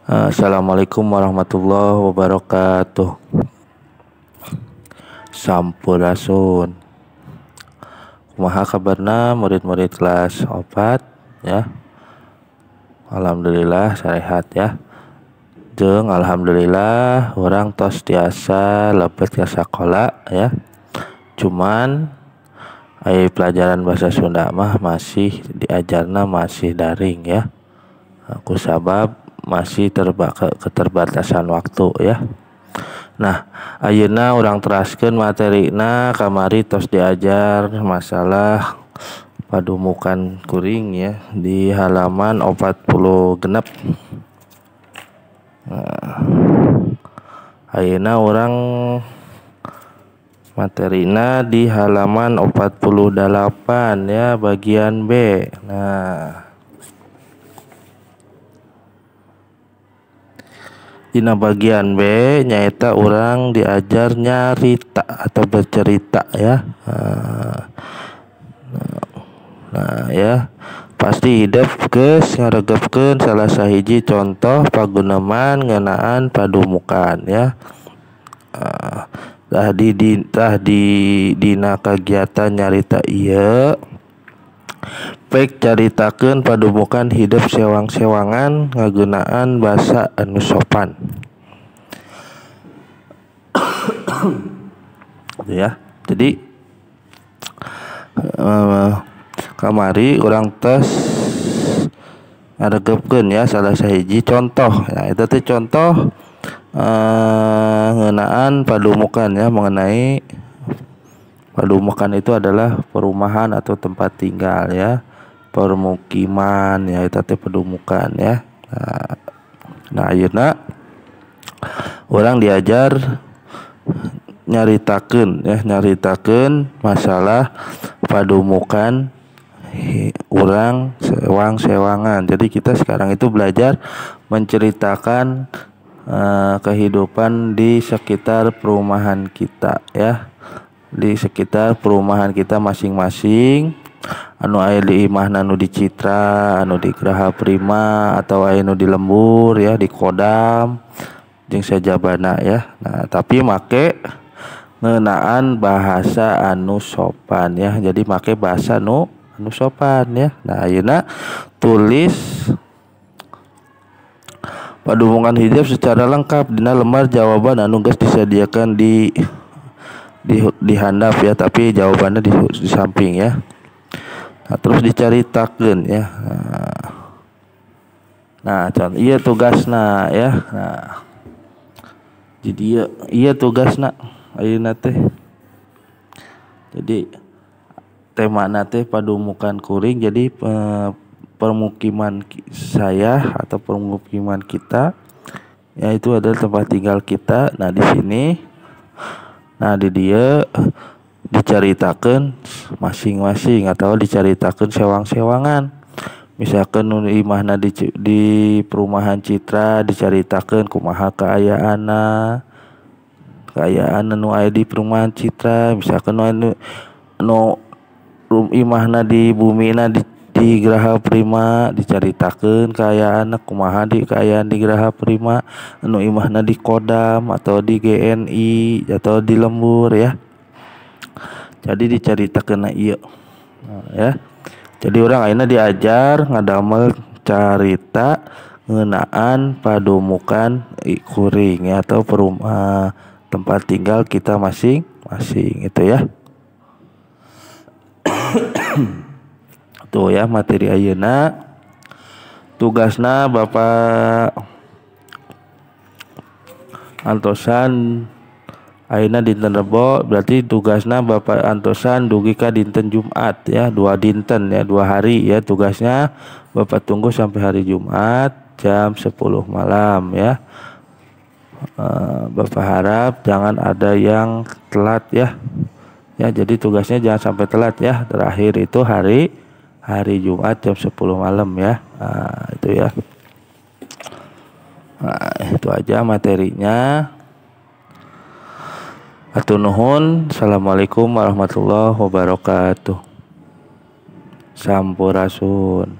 Assalamualaikum warahmatullahi wabarakatuh. Sampurasun. Kumaha kabarna murid-murid kelas 4 ya. Alhamdulillah sehat ya. Jeung alhamdulillah orang tos tiasa lebet ke sakola ya. Cuman pelajaran bahasa Sunda mah masih diajarna masih daring ya. Aku sabab masih keterbatasan waktu ya. Nah, ayeuna urang teraskeun materina kamari tos diajar masalah padumukan kuring ya di halaman 46. Ayeuna urang materina di halaman 48 ya bagian B. Nah, dina bagian B nyaeta orang diajar nyarita atau bercerita ya. Nah ya, pasti hidup geus ngaregepkeun salah sahiji contoh paguneman ngeunaan padumukan ya. Dina kagiatan nyarita ieu pek caritakeun padumukan hidup sewang-sewangan ngageunaan basa anu sopan. Ya. Jadi kamari urang tos ngaregepkeun ya salah sahiji contoh. Nah, itu teh contoh ngeunaan padumukan ya, mengenai padumukan itu adalah perumahan atau tempat tinggal ya, permukiman ya, itu teh padumukan ya. Nah ayeuna orang diajar nyaritakeun masalah padumukan urang sewang-sewangan. Jadi kita sekarang itu belajar menceritakan kehidupan di sekitar perumahan kita ya. Di sekitar perumahan kita masing-masing, anu aya di imahna nu di Citra, anu di Graha Prima, atau aya nu di Lembur ya, di Kodam jeung sajabana ya. Nah, tapi make ngeunaan bahasa anu sopan ya. Jadi make bahasa anu sopan ya. Nah, ayeuna tulis padumukan hidup secara lengkap dina lembar jawaban anu geus disediakan di handap ya, tapi jawabannya di samping ya. Nah, terus dicaritakeun ya. Nah, contoh ieu tugasna ya. Nah, jadi ieu tugasna ayeuna teh. Jadi temana teh padumukan kuring. Jadi permukiman saya atau permukiman kita ya, itu adalah tempat tinggal kita. Nah, di sini di dia dicaritakeun masing-masing atau dicaritakeun sewang-sewangan. Misalkan nu imahna di perumahan Citra dicaritakeun kumaha kaayaan nu aya di perumahan Citra. Misalkan nu imahna di bumina di Graha Prima dicaritakeun kaayaan kumaha kaayaan di Graha Prima. Anu imahna di Kodam atau di GNI atau di Lembur ya. Jadi dicaritakeun ieu. Ya. Jadi orang ayeuna diajar ngadamel carita ngeunaan padumukan kuring ya, atau tempat tinggal kita masing-masing itu ya. Tuh ya materi ayeuna. Tugasna Bapak Antosan ayeuna dinten Rebo, berarti tugasna Bapak Antosan dugi ka dinten Jumat ya, 2 dinten ya, 2 hari ya. Tugasnya Bapak tunggu sampai hari Jumat jam 10 malam ya. Bapak harap jangan ada yang telat ya. Ya, jadi tugasnya jangan sampai telat ya. Terakhir itu hari Jumat jam 10 malam ya. Nah, itu ya. Nah, itu aja materinya. Hatur nuhun. Assalamualaikum warahmatullahi wabarakatuh. Sampurasun.